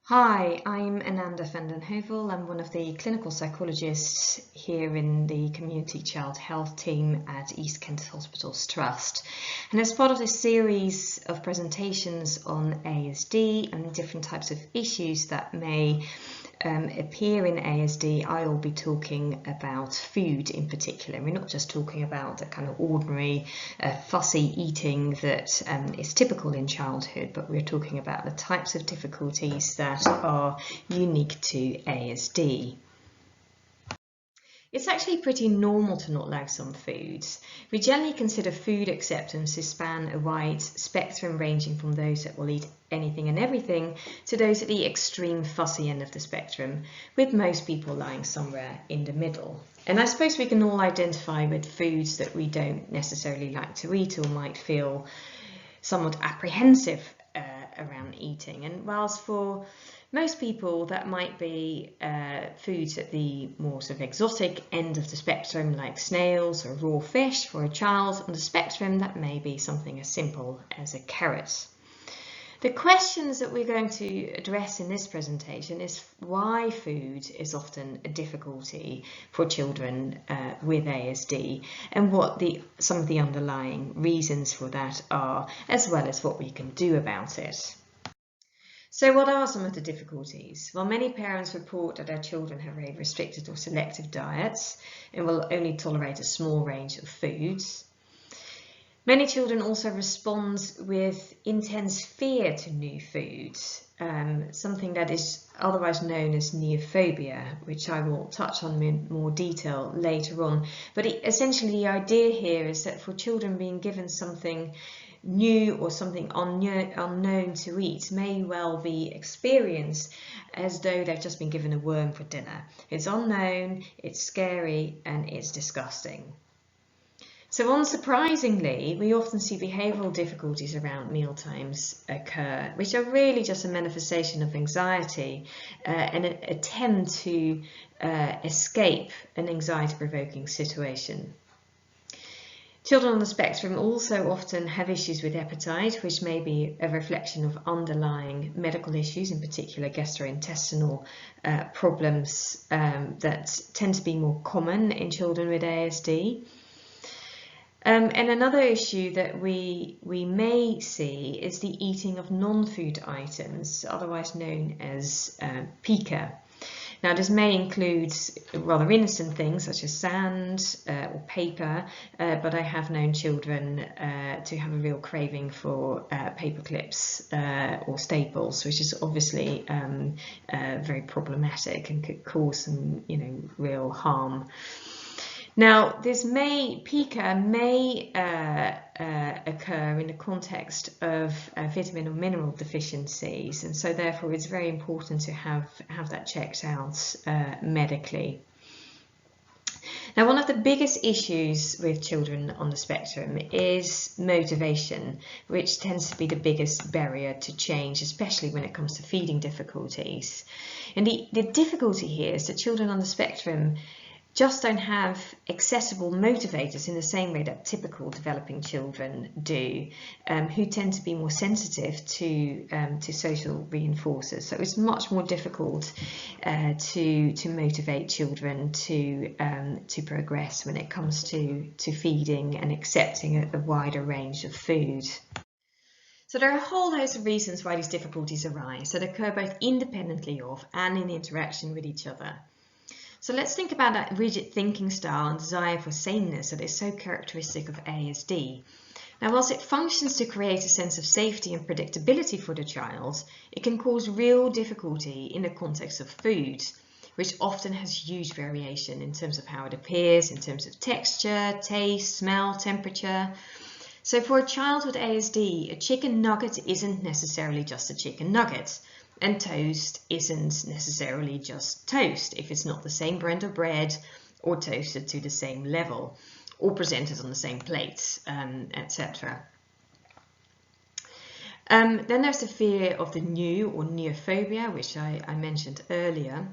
Hi, I'm Anna Van Heuvel. I'm one of the clinical psychologists here in the Community Child Health team at East Kent Hospitals Trust. And as part of this series of presentations on ASD and different types of issues that may appear in ASD, I will be talking about food in particular. We're not just talking about the kind of ordinary fussy eating that is typical in childhood, but we're talking about the types of difficulties that are unique to ASD. It's actually pretty normal to not like some foods. We generally consider food acceptance to span a wide spectrum, ranging from those that will eat anything and everything to those at the extreme fussy end of the spectrum, with most people lying somewhere in the middle. And I suppose we can all identify with foods that we don't necessarily like to eat or might feel somewhat apprehensive around eating. And whilst for most people that might be foods at the more sort of exotic end of the spectrum, like snails or raw fish, for a child on the spectrum that may be something as simple as a carrot. The questions that we're going to address in this presentation is why food is often a difficulty for children with ASD and what some of the underlying reasons for that are, as well as what we can do about it. So what are some of the difficulties? Well, many parents report that their children have very restricted or selective diets and will only tolerate a small range of foods. Many children also respond with intense fear to new foods, something that is otherwise known as neophobia, which I will touch on in more detail later on. But essentially the idea here is that for children, being given something new or something unknown to eat may well be experienced as though they've just been given a worm for dinner. It's unknown, it's scary, and it's disgusting. So unsurprisingly, we often see behavioural difficulties around mealtimes occur, which are really just a manifestation of anxiety and an attempt to escape an anxiety-provoking situation. Children on the spectrum also often have issues with appetite, which may be a reflection of underlying medical issues, in particular gastrointestinal problems that tend to be more common in children with ASD. And another issue that we may see is the eating of non-food items, otherwise known as Pica. Now, this may include rather innocent things such as sand or paper, but I have known children to have a real craving for paper clips or staples, which is obviously very problematic and could cause some, real harm. Now, Pica may occur in the context of vitamin or mineral deficiencies, and so therefore it's very important to have that checked out medically. Now, one of the biggest issues with children on the spectrum is motivation, which tends to be the biggest barrier to change, especially when it comes to feeding difficulties. And the difficulty here is that children on the spectrum just don't have accessible motivators in the same way that typical developing children do, who tend to be more sensitive to social reinforcers. So it's much more difficult to motivate children to progress when it comes to feeding and accepting a wider range of food. So there are a whole host of reasons why these difficulties arise that occur both independently of and in interaction with each other. So let's think about that rigid thinking style and desire for sameness that is so characteristic of ASD. Now, whilst it functions to create a sense of safety and predictability for the child, it can cause real difficulty in the context of food, which often has huge variation in terms of how it appears, in terms of texture, taste, smell, temperature. So for a child with ASD, a chicken nugget isn't necessarily just a chicken nugget. And toast isn't necessarily just toast if it's not the same brand of bread or toasted to the same level or presented on the same plate, etc. Then there's the fear of the new or neophobia, which I mentioned earlier.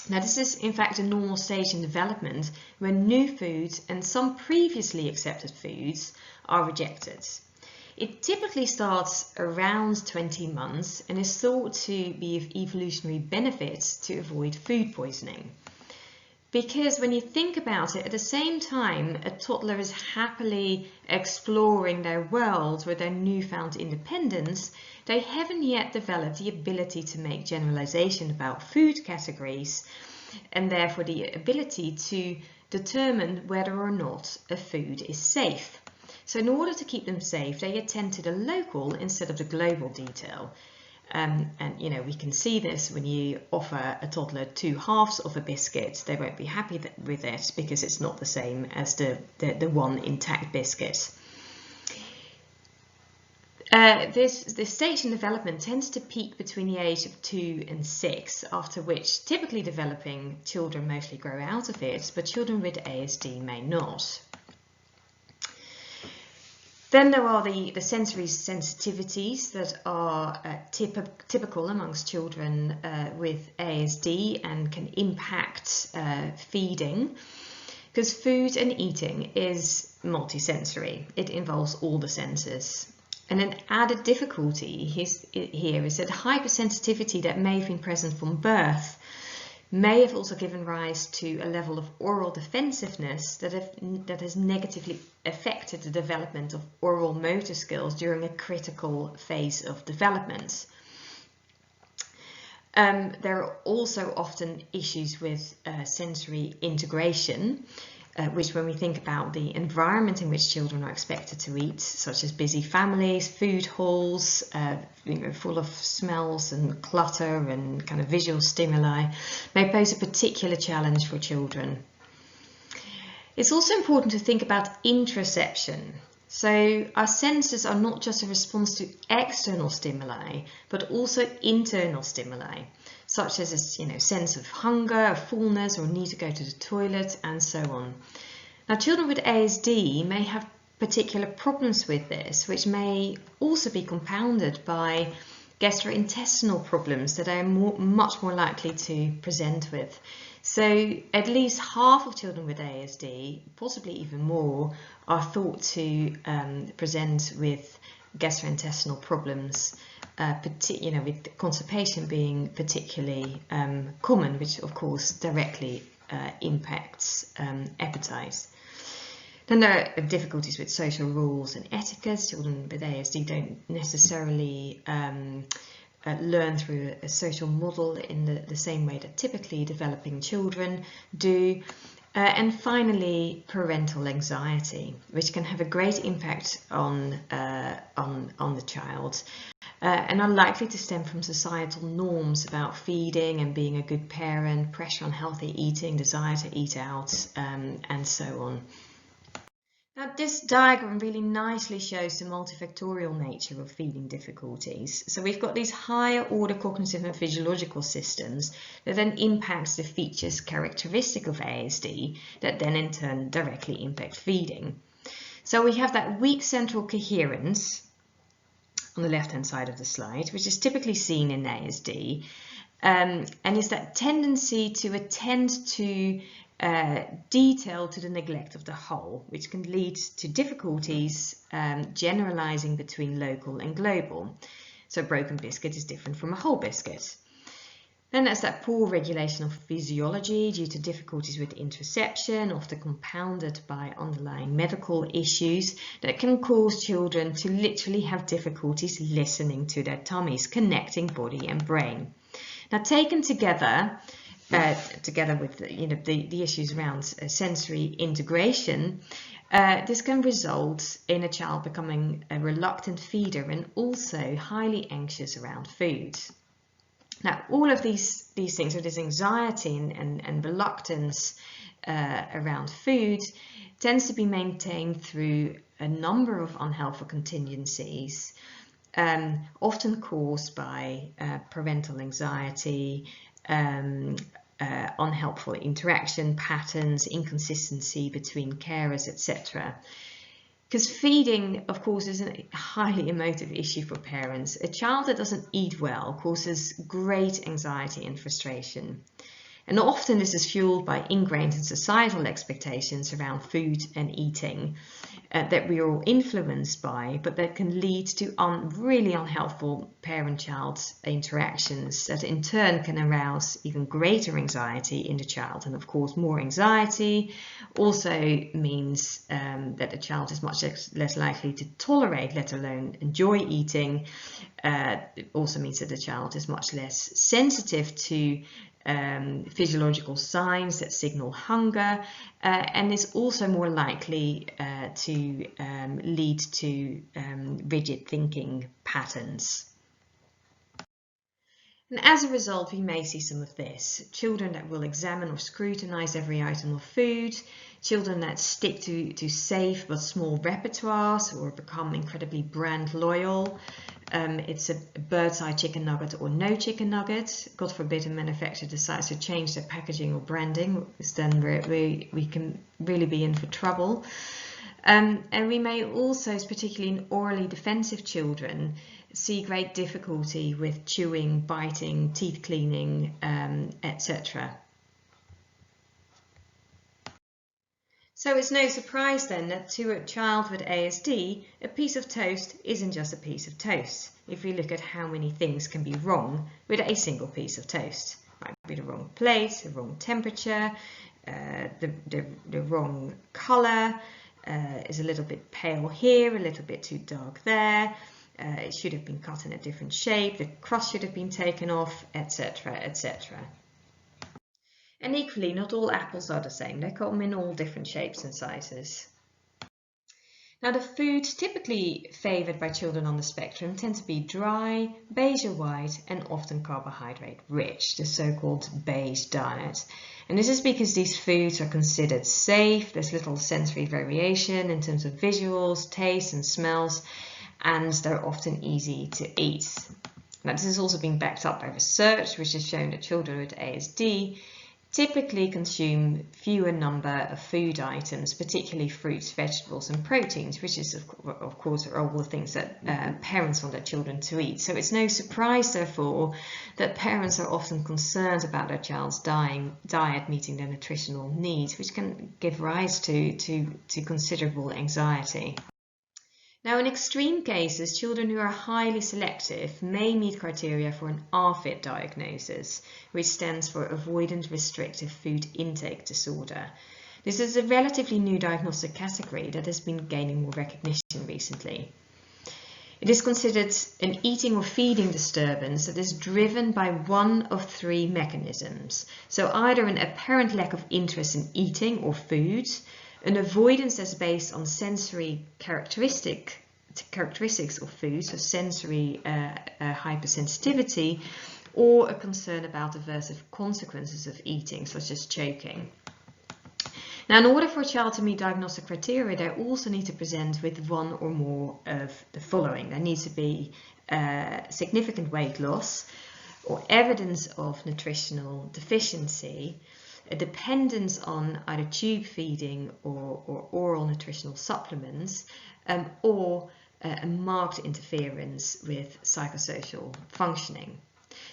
Now, this is in fact a normal stage in development when new foods and some previously accepted foods are rejected. It typically starts around 20 months and is thought to be of evolutionary benefits to avoid food poisoning. Because when you think about it, at the same time a toddler is happily exploring their world with their newfound independence, they haven't yet developed the ability to make generalization about food categories and therefore the ability to determine whether or not a food is safe. So in order to keep them safe, they attend to the local instead of the global detail. And you know, we can see this when you offer a toddler 2 halves of a biscuit. They won't be happy with it because it's not the same as the one intact biscuit. This stage in development tends to peak between the age of 2 and 6, after which typically developing children mostly grow out of it, but children with ASD may not. Then there are the sensory sensitivities that are typical amongst children with ASD and can impact feeding, because food and eating is multisensory. It involves all the senses. And an added difficulty here is that hypersensitivity that may have been present from birth may have also given rise to a level of oral defensiveness that has negatively affected the development of oral motor skills during a critical phase of development. There are also often issues with sensory integration, which when we think about the environment in which children are expected to eat, such as busy families, food halls, full of smells and clutter and kind of visual stimuli, may pose a particular challenge for children. It's also important to think about interoception. So our senses are not just a response to external stimuli, but also internal stimuli, such as a sense of hunger, fullness, or need to go to the toilet, and so on. Now, children with ASD may have particular problems with this, which may also be compounded by gastrointestinal problems that are much more likely to present with. So at least half of children with ASD, possibly even more, are thought to present with gastrointestinal problems, with constipation being particularly common, which of course directly impacts appetite. Then there are difficulties with social rules and etiquette. Children with ASD don't necessarily learn through a social model in the same way that typically developing children do. And finally, parental anxiety, which can have a great impact on the child, and are likely to stem from societal norms about feeding and being a good parent, pressure on healthy eating, desire to eat out, and so on. Now, this diagram really nicely shows the multifactorial nature of feeding difficulties. So we've got these higher order cognitive and physiological systems that then impacts the features characteristic of ASD that then in turn directly impact feeding. So we have that weak central coherence on the left-hand side of the slide, which is typically seen in ASD, and is that tendency to attend to detail to the neglect of the whole, which can lead to difficulties generalizing between local and global. So a broken biscuit is different from a whole biscuit. Then there's that poor regulation of physiology due to difficulties with interoception, often compounded by underlying medical issues that can cause children to literally have difficulties listening to their tummies, connecting body and brain. Now, taken together with the issues around sensory integration, this can result in a child becoming a reluctant feeder and also highly anxious around food. Now, all of these things, so this anxiety and reluctance around food, tends to be maintained through a number of unhelpful contingencies, often caused by parental anxiety, unhelpful interaction patterns, inconsistency between carers, etc. Because feeding, of course, is a highly emotive issue for parents. A child that doesn't eat well causes great anxiety and frustration. And often this is fueled by ingrained and societal expectations around food and eating. that we are all influenced by, but that can lead to really unhelpful parent-child interactions that in turn can arouse even greater anxiety in the child. And of course, more anxiety also means that the child is much less likely to tolerate, let alone enjoy eating. It also means that the child is much less sensitive to physiological signs that signal hunger, and is also more likely to lead to rigid thinking patterns. And as a result, we may see some of this. Children that will examine or scrutinize every item of food, children that stick to safe but small repertoires or become incredibly brand loyal. It's a bird's eye chicken nugget or no chicken nugget. God forbid a manufacturer decides to change their packaging or branding, because then we can really be in for trouble. And we may also, particularly in orally defensive children, see great difficulty with chewing, biting, teeth cleaning, etc. So it's no surprise then that to a child with ASD, a piece of toast isn't just a piece of toast. If we look at how many things can be wrong with a single piece of toast. It might be the wrong place, the wrong temperature, the wrong colour, is a little bit pale here, a little bit too dark there, it should have been cut in a different shape, the crust should have been taken off, etc., etc. And equally, not all apples are the same. They come in all different shapes and sizes. Now, the foods typically favoured by children on the spectrum tend to be dry, beige or white, and often carbohydrate rich, the so-called Beige Diet. And this is because these foods are considered safe, there's little sensory variation in terms of visuals, tastes and smells, and they're often easy to eat. Now, this has also been backed up by research, which has shown that children with ASD typically consume fewer number of food items, particularly fruits, vegetables and proteins, which is of course are all the things that parents want their children to eat. So it's no surprise therefore that parents are often concerned about their child's diet meeting their nutritional needs, which can give rise to considerable anxiety. Now, in extreme cases, children who are highly selective may meet criteria for an ARFID diagnosis, which stands for Avoidant Restrictive Food Intake Disorder. This is a relatively new diagnostic category that has been gaining more recognition recently. It is considered an eating or feeding disturbance that is driven by one of three mechanisms. So either an apparent lack of interest in eating or food, an avoidance that's based on sensory characteristics of food, so sensory hypersensitivity, or a concern about aversive consequences of eating, such as choking. Now, in order for a child to meet diagnostic criteria, they also need to present with one or more of the following. There needs to be significant weight loss or evidence of nutritional deficiency, a dependence on either tube feeding or oral nutritional supplements, or a marked interference with psychosocial functioning.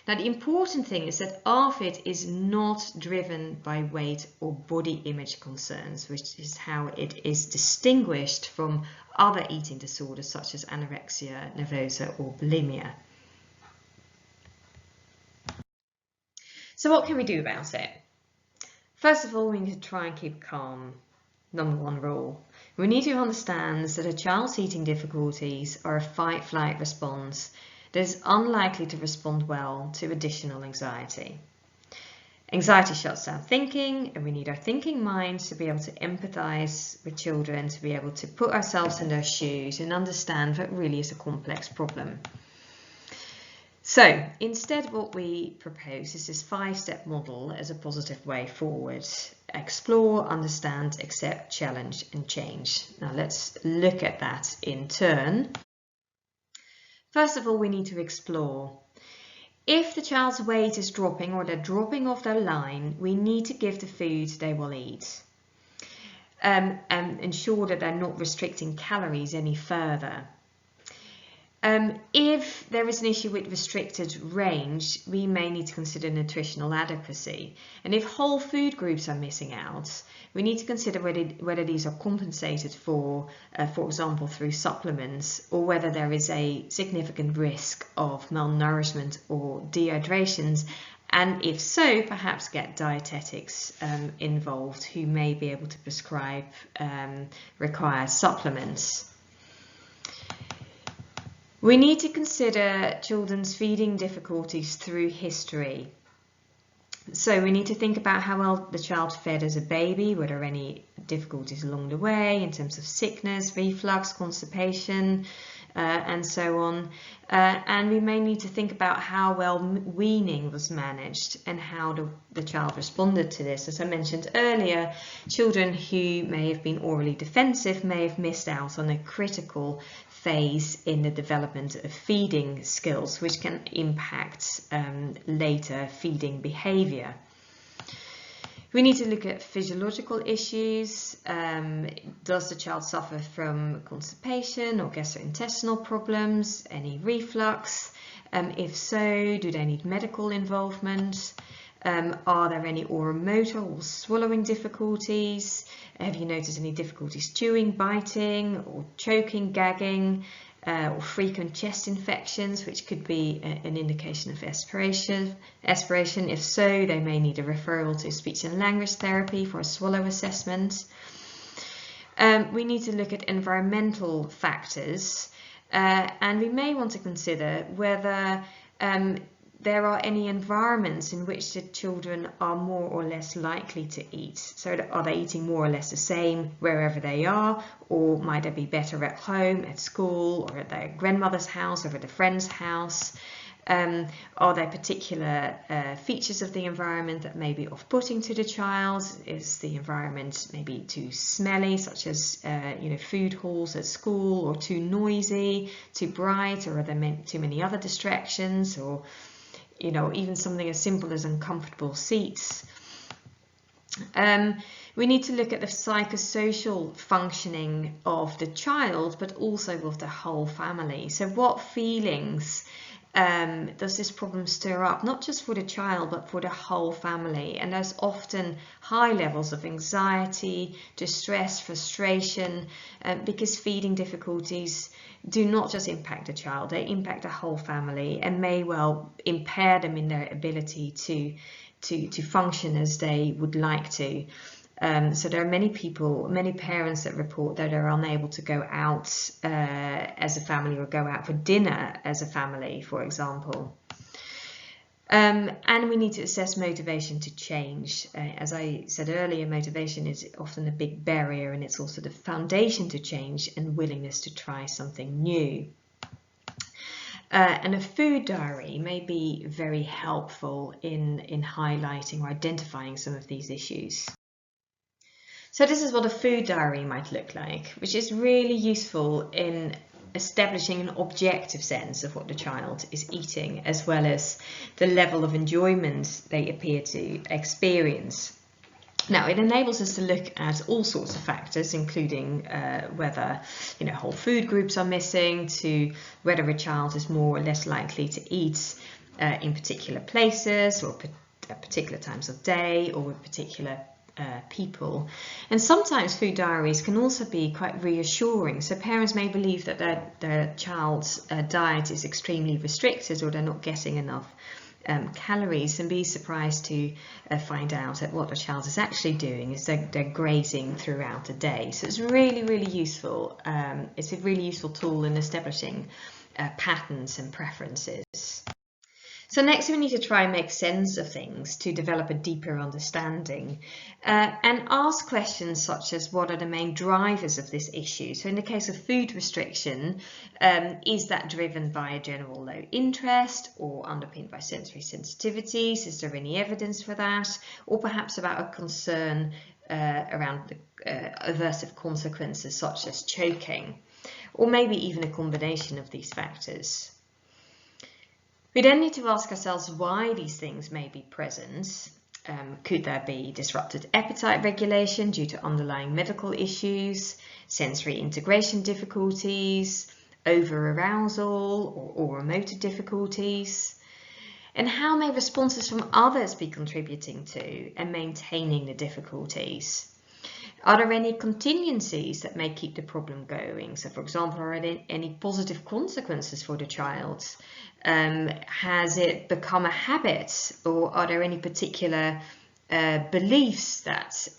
Now, the important thing is that ARFID is not driven by weight or body image concerns, which is how it is distinguished from other eating disorders such as anorexia nervosa or bulimia. So what can we do about it? First of all, we need to try and keep calm. Number one rule. We need to understand that a child's eating difficulties are a fight-flight response that is unlikely to respond well to additional anxiety. Anxiety shuts down thinking, and we need our thinking minds to be able to empathize with children, to be able to put ourselves in their shoes and understand that really is a complex problem. So instead, what we propose is this 5-step model as a positive way forward. Explore, understand, accept, challenge and change. Now let's look at that in turn. First of all, we need to explore. If the child's weight is dropping or they're dropping off their line, we need to give the food they will eat. And ensure that they're not restricting calories any further. If there is an issue with restricted range, we may need to consider nutritional adequacy. And if whole food groups are missing out, we need to consider whether these are compensated for example, through supplements, or whether there is a significant risk of malnourishment or dehydrations. And if so, perhaps get dietetics involved who may be able to prescribe required supplements. We need to consider children's feeding difficulties through history. So we need to think about how well the child fed as a baby, were there any difficulties along the way in terms of sickness, reflux, constipation, and so on. And we may need to think about how well weaning was managed and how the child responded to this. As I mentioned earlier, children who may have been orally defensive may have missed out on a critical phase in the development of feeding skills, which can impact later feeding behavior. We need to look at physiological issues. Does the child suffer from constipation or gastrointestinal problems? Any reflux? If so, do they need medical involvement? Are there any oromotor or swallowing difficulties? Have you noticed any difficulties chewing, biting, or choking, gagging, or frequent chest infections, which could be an indication of aspiration? If so, they may need a referral to speech and language therapy for a swallow assessment. We need to look at environmental factors, and we may want to consider whether there are any environments in which the children are more or less likely to eat. So are they eating more or less the same wherever they are, or might they be better at home, at school, or at their grandmother's house, or at a friend's house? Are there particular features of the environment that may be off-putting to the child? Is the environment maybe too smelly, such as food halls at school, or too noisy, too bright, or are there too many other distractions, or even something as simple as uncomfortable seats? We need to look at the psychosocial functioning of the child, but also of the whole family. So what feelings does this problem stir up, not just for the child, but for the whole family? And there's often high levels of anxiety, distress, frustration, because feeding difficulties do not just impact the child, they impact the whole family and may well impair them in their ability to function as they would like to. So there are many parents that report that they're unable to go out as a family, or go out for dinner as a family, for example. And we need to assess motivation to change. As I said earlier, motivation is often a big barrier, and it's also the foundation to change and willingness to try something new. And a food diary may be very helpful in highlighting or identifying some of these issues. So this is what a food diary might look like, which is really useful in establishing an objective sense of what the child is eating, as well as the level of enjoyment they appear to experience. Now, it enables us to look at all sorts of factors, including whether whole food groups are missing, to whether a child is more or less likely to eat in particular places, or at particular times of day, or with particular people. And sometimes food diaries can also be quite reassuring. So parents may believe that their child's diet is extremely restricted, or they're not getting enough calories, and be surprised to find out that what the child is actually doing is they're grazing throughout the day. So it's really, really useful. It's a really useful tool in establishing patterns and preferences. So next we need to try and make sense of things to develop a deeper understanding, and ask questions such as, what are the main drivers of this issue? So in the case of food restriction, is that driven by a general low interest, or underpinned by sensory sensitivities? Is there any evidence for that? Or perhaps about a concern around the aversive consequences such as choking, or maybe even a combination of these factors. We then need to ask ourselves why these things may be present. Could there be disrupted appetite regulation due to underlying medical issues, sensory integration difficulties, over-arousal or motor difficulties? And how may responses from others be contributing to and maintaining the difficulties? Are there any contingencies that may keep the problem going? So, for example, are there any positive consequences for the child? Has it become a habit, or are there any particular beliefs that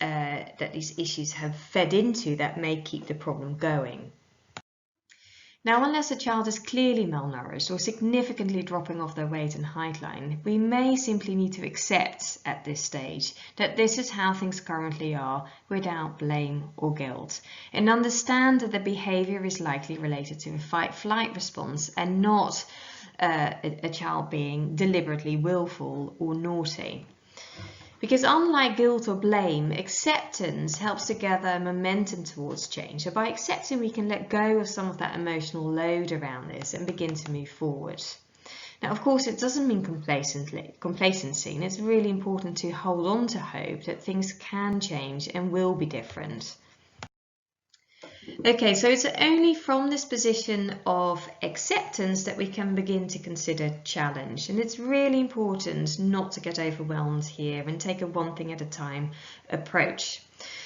these issues have fed into that may keep the problem going? Now, unless a child is clearly malnourished or significantly dropping off their weight and height line, we may simply need to accept at this stage that this is how things currently are without blame or guilt, and understand that the behavior is likely related to a fight-flight response and not a child being deliberately willful or naughty. Because unlike guilt or blame, acceptance helps to gather momentum towards change. So by accepting, we can let go of some of that emotional load around this and begin to move forward. Now, of course, it doesn't mean complacency, and it's really important to hold on to hope that things can change and will be different. Okay, so it's only from this position of acceptance that we can begin to consider challenge. And it's really important not to get overwhelmed here and take a one thing at a time approach.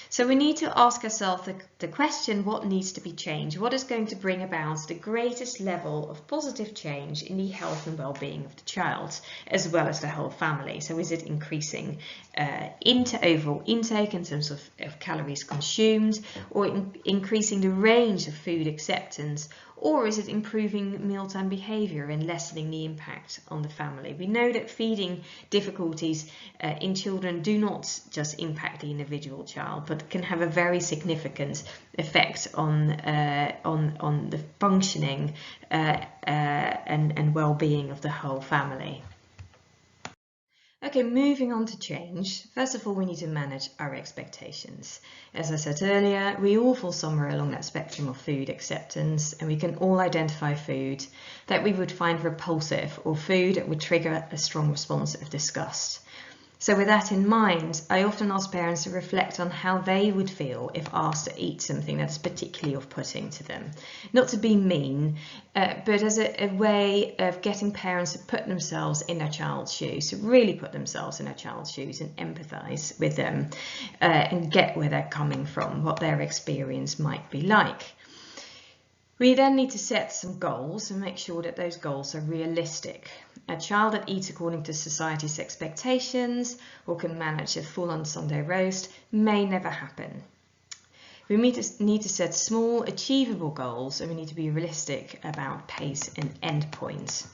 So we need to ask ourselves the question, what needs to be changed? What is going to bring about the greatest level of positive change in the health and well-being of the child, as well as the whole family? So is it increasing overall intake in terms of calories consumed, or increasing the range of food acceptance, or is it improving mealtime behavior and lessening the impact on the family? We know that feeding difficulties in children do not just impact the individual child, but can have a very significant effect on the functioning and well-being of the whole family. Okay, moving on to change. First of all, we need to manage our expectations. As I said earlier, we all fall somewhere along that spectrum of food acceptance, and we can all identify food that we would find repulsive or food that would trigger a strong response if discussed. So with that in mind, I often ask parents to reflect on how they would feel if asked to eat something that's particularly off-putting to them. Not to be mean, but as a way of getting parents to put themselves in their child's shoes, to really put themselves in their child's shoes and empathise with them and get where they're coming from, what their experience might be like. We then need to set some goals and make sure that those goals are realistic. A child that eats according to society's expectations or can manage a full-on Sunday roast may never happen. We need to set small, achievable goals, and we need to be realistic about pace and endpoints.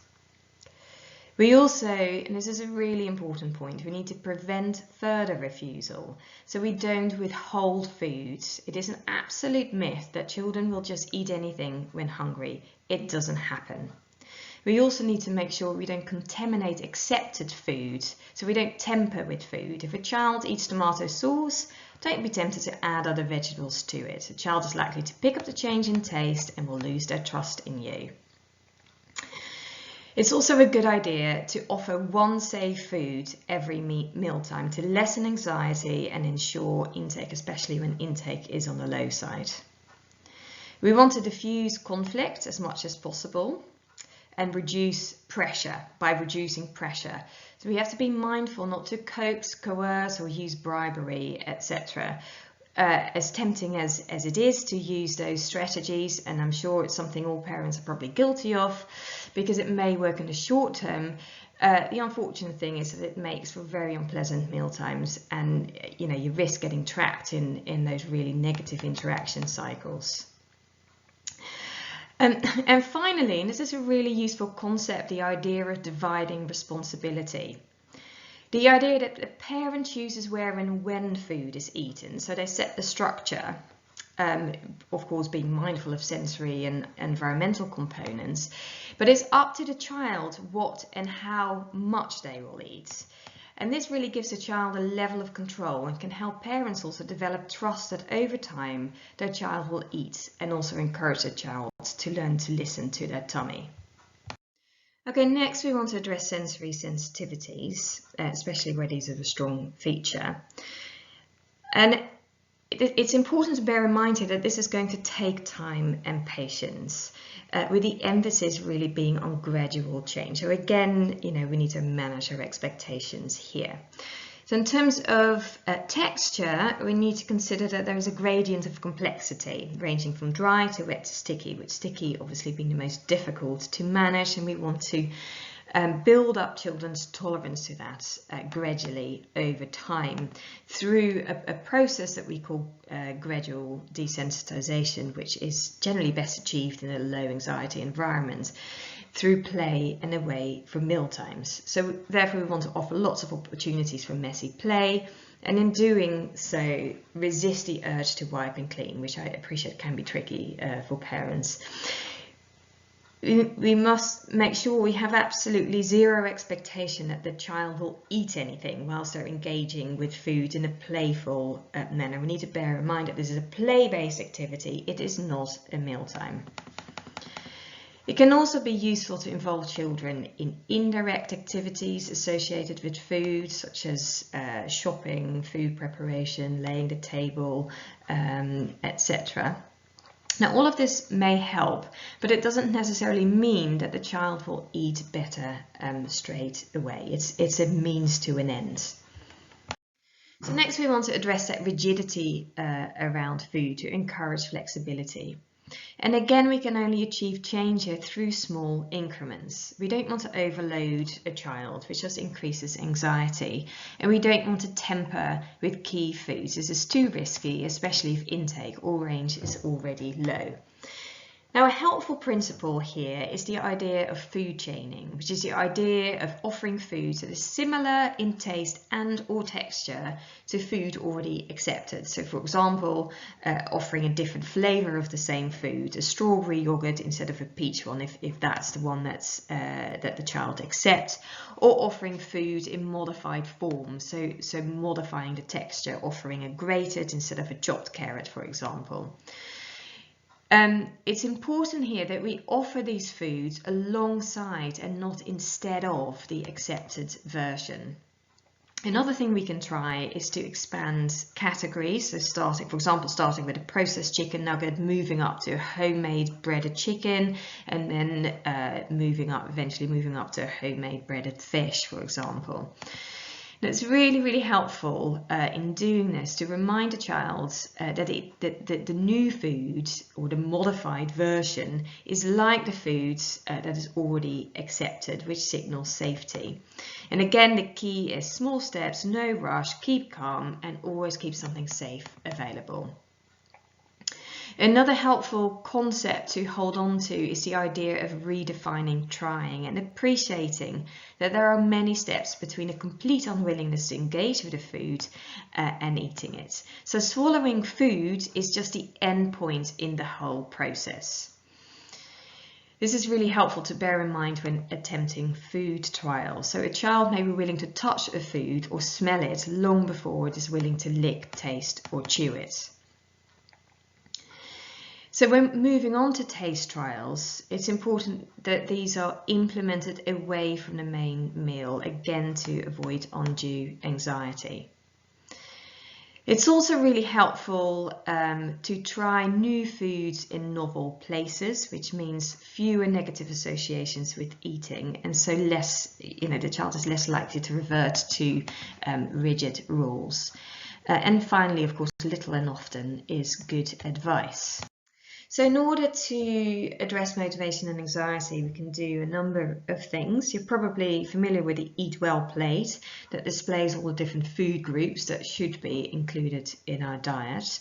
We also, and this is a really important point, we need to prevent further refusal. So we don't withhold foods. It is an absolute myth that children will just eat anything when hungry. It doesn't happen. We also need to make sure we don't contaminate accepted food, so we don't temper with food. If a child eats tomato sauce, don't be tempted to add other vegetables to it. A child is likely to pick up the change in taste and will lose their trust in you. It's also a good idea to offer one safe food every mealtime to lessen anxiety and ensure intake, especially when intake is on the low side. We want to diffuse conflict as much as possible and reduce pressure by reducing pressure. So we have to be mindful not to coax, coerce, or use bribery, etc. As tempting as it is to use those strategies, and I'm sure it's something all parents are probably guilty of, because it may work in the short term, the unfortunate thing is that it makes for very unpleasant meal times, and you risk getting trapped in those really negative interaction cycles. And finally, and this is a really useful concept, the idea of dividing responsibility. The idea that the parent chooses where and when food is eaten, so they set the structure, of course being mindful of sensory and environmental components, but it's up to the child what and how much they will eat. And this really gives the child a level of control and can help parents also develop trust that over time their child will eat, and also encourage the child to learn to listen to their tummy. Okay, next we want to address sensory sensitivities, especially where these are a strong feature. And It's important to bear in mind here that this is going to take time and patience, with the emphasis really being on gradual change. So again, we need to manage our expectations here. So in terms of texture, we need to consider that there is a gradient of complexity ranging from dry to wet to sticky, with sticky obviously being the most difficult to manage, and we want to build up children's tolerance to that gradually over time through a process that we call gradual desensitization, which is generally best achieved in a low anxiety environment through play and away from meal times. So therefore we want to offer lots of opportunities for messy play, and in doing so resist the urge to wipe and clean, which I appreciate can be tricky for parents. We must make sure we have absolutely zero expectation that the child will eat anything whilst they're engaging with food in a playful manner. We need to bear in mind that this is a play-based activity. It is not a mealtime. It can also be useful to involve children in indirect activities associated with food, such as shopping, food preparation, laying the table, etc. Now, all of this may help, but it doesn't necessarily mean that the child will eat better straight away. It's a means to an end. So next we want to address that rigidity around food to encourage flexibility. And again, we can only achieve change here through small increments. We don't want to overload a child, which just increases anxiety. And we don't want to temper with key foods. This is too risky, especially if intake or range is already low. Now, a helpful principle here is the idea of food chaining, which is the idea of offering foods that is similar in taste and or texture to food already accepted. So, for example, offering a different flavour of the same food, a strawberry yogurt instead of a peach one, if that's the one that the child accepts, or offering food in modified form, so modifying the texture, offering a grated instead of a chopped carrot, for example. It's important here that we offer these foods alongside and not instead of the accepted version. Another thing we can try is to expand categories. So starting with a processed chicken nugget, moving up to a homemade breaded chicken, and then eventually moving up to a homemade breaded fish, for example. And it's really, really helpful in doing this to remind a child that the new food or the modified version is like the food that is already accepted, which signals safety. And again, the key is small steps, no rush, keep calm, and always keep something safe available. Another helpful concept to hold on to is the idea of redefining trying and appreciating that there are many steps between a complete unwillingness to engage with the food and eating it. So swallowing food is just the end point in the whole process. This is really helpful to bear in mind when attempting food trials. So a child may be willing to touch a food or smell it long before it is willing to lick, taste, or chew it. So when moving on to taste trials, it's important that these are implemented away from the main meal, again to avoid undue anxiety. It's also really helpful to try new foods in novel places, which means fewer negative associations with eating, and so the child is less likely to revert to rigid rules. And finally, of course, little and often is good advice. So in order to address motivation and anxiety, we can do a number of things. You're probably familiar with the Eat Well plate that displays all the different food groups that should be included in our diet.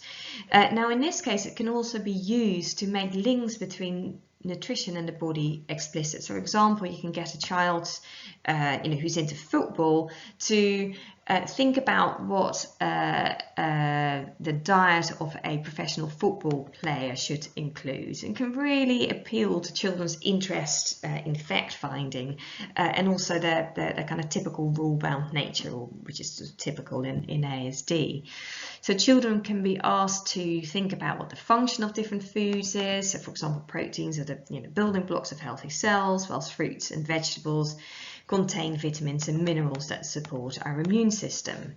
Now, in this case, it can also be used to make links between nutrition and the body explicit. So, for example, you can get a child who's into football to think about what the diet of a professional football player should include, and can really appeal to children's interest in fact finding and also their kind of typical rule-bound nature, which is sort of typical in ASD. So children can be asked to think about what the function of different foods is. So, for example, proteins are the building blocks of healthy cells, whilst fruits and vegetables contain vitamins and minerals that support our immune system.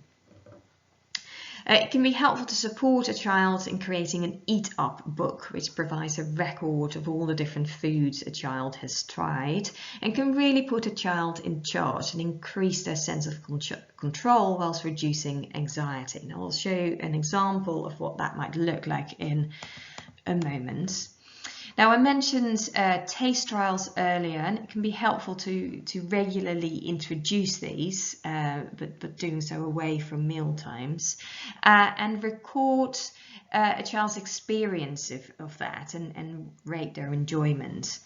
It can be helpful to support a child in creating an eat-up book, which provides a record of all the different foods a child has tried and can really put a child in charge and increase their sense of control whilst reducing anxiety. Now, I'll show you an example of what that might look like in a moment. Now, I mentioned taste trials earlier, and it can be helpful to regularly introduce these, but doing so away from meal times, and record a child's experience of that and rate their enjoyment.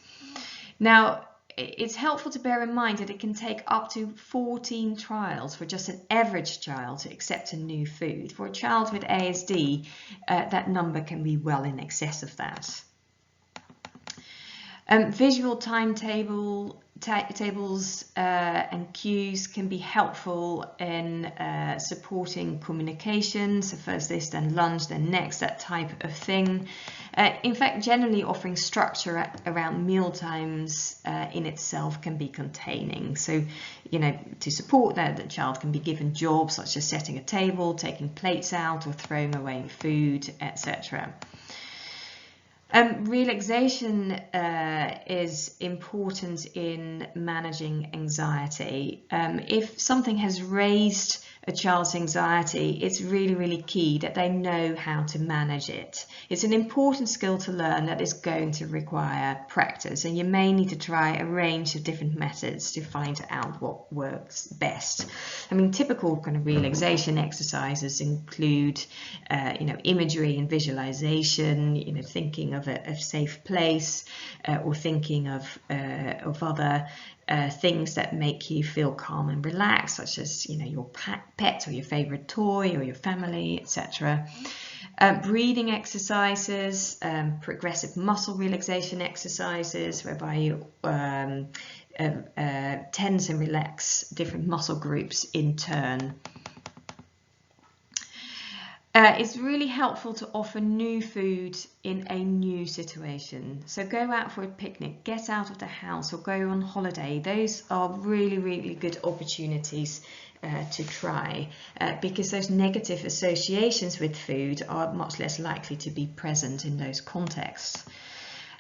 Now, it's helpful to bear in mind that it can take up to 14 trials for just an average child to accept a new food. For a child with ASD, that number can be well in excess of that. Visual tables and cues can be helpful in supporting communication. So first this, then lunch, then next, that type of thing. In fact, generally offering structure around meal times in itself can be containing. So, to support that, the child can be given jobs such as setting a table, taking plates out, or throwing away food, etc. Relaxation is important in managing anxiety. If something has raised a child's anxiety, it's really, really key that they know how to manage it. It's an important skill to learn that is going to require practice, and you may need to try a range of different methods to find out what works best. I mean, typical kind of relaxation exercises include, imagery and visualization, thinking of a safe place, or thinking of other things that make you feel calm and relaxed, such as your pet or your favorite toy or your family, etc. Breathing exercises, progressive muscle relaxation exercises, whereby you tense and relax different muscle groups in turn. It's really helpful to offer new food in a new situation. So go out for a picnic, get out of the house, or go on holiday. Those are really, really good opportunities to try because those negative associations with food are much less likely to be present in those contexts.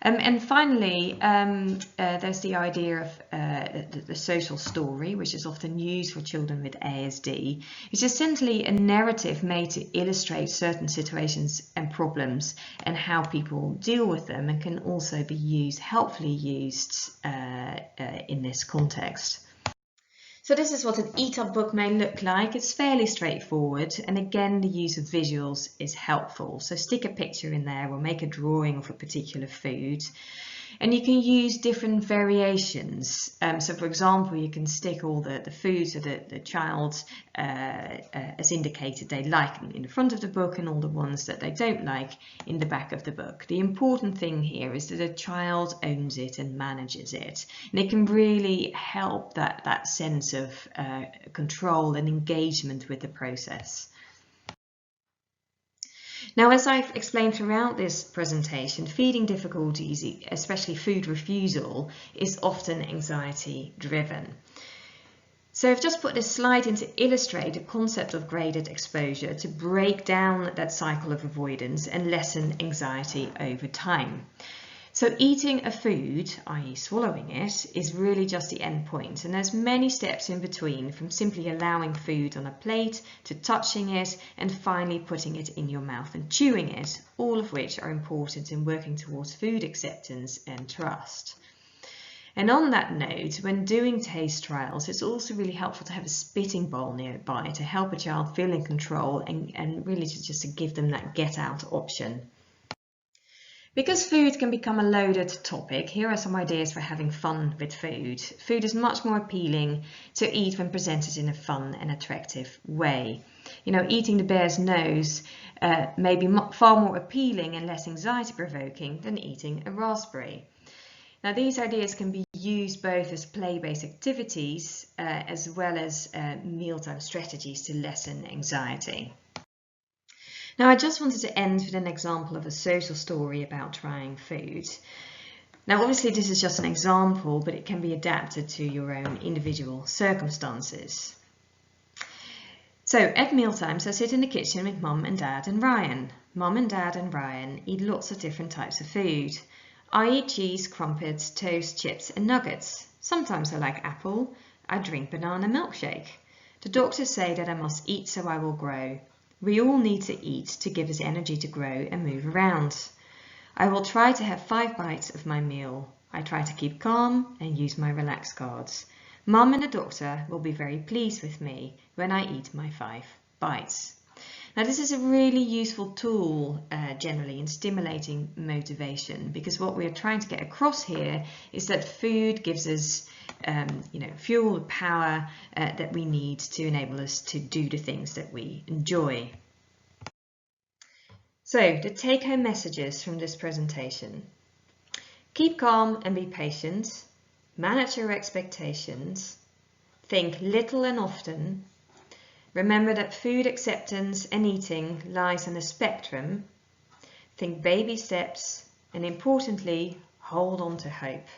And finally, there's the idea of the social story, which is often used for children with ASD. It's essentially a narrative made to illustrate certain situations and problems and how people deal with them, and can also be helpfully used in this context. So this is what an eat-up book may look like. It's fairly straightforward, and again, the use of visuals is helpful. So stick a picture in there or make a drawing of a particular food. And you can use different variations. So for example, you can stick all the foods that the child has indicated they like in the front of the book, and all the ones that they don't like in the back of the book. The important thing here is that the child owns it and manages it. And it can really help that sense of control and engagement with the process. Now, as I've explained throughout this presentation, feeding difficulties, especially food refusal, is often anxiety-driven. So I've just put this slide in to illustrate the concept of graded exposure to break down that cycle of avoidance and lessen anxiety over time. So eating a food, i.e. swallowing it, is really just the end point, and there's many steps in between, from simply allowing food on a plate to touching it and finally putting it in your mouth and chewing it, all of which are important in working towards food acceptance and trust. And on that note, when doing taste trials, it's also really helpful to have a spitting bowl nearby to help a child feel in control and really just to give them that get out option. Because food can become a loaded topic, here are some ideas for having fun with food. Food is much more appealing to eat when presented in a fun and attractive way. Eating the bear's nose may be far more appealing and less anxiety-provoking than eating a raspberry. Now, these ideas can be used both as play-based activities as well as mealtime strategies to lessen anxiety. Now, I just wanted to end with an example of a social story about trying food. Now, obviously, this is just an example, but it can be adapted to your own individual circumstances. So at mealtimes I sit in the kitchen with Mum and Dad and Ryan. Mum and Dad and Ryan eat lots of different types of food. I eat cheese, crumpets, toast, chips and nuggets. Sometimes I like apple. I drink banana milkshake. The doctors say that I must eat so I will grow. We all need to eat to give us energy to grow and move around. I will try to have 5 bites of my meal. I try to keep calm and use my relax cards. Mum and the doctor will be very pleased with me when I eat my 5 bites. Now this is a really useful tool generally in stimulating motivation, because what we're trying to get across here is that food gives us fuel, power that we need to enable us to do the things that we enjoy. So the take-home messages from this presentation. Keep calm and be patient. Manage your expectations. Think little and often. Remember that food acceptance and eating lies on a spectrum. Think baby steps, and importantly, hold on to hope.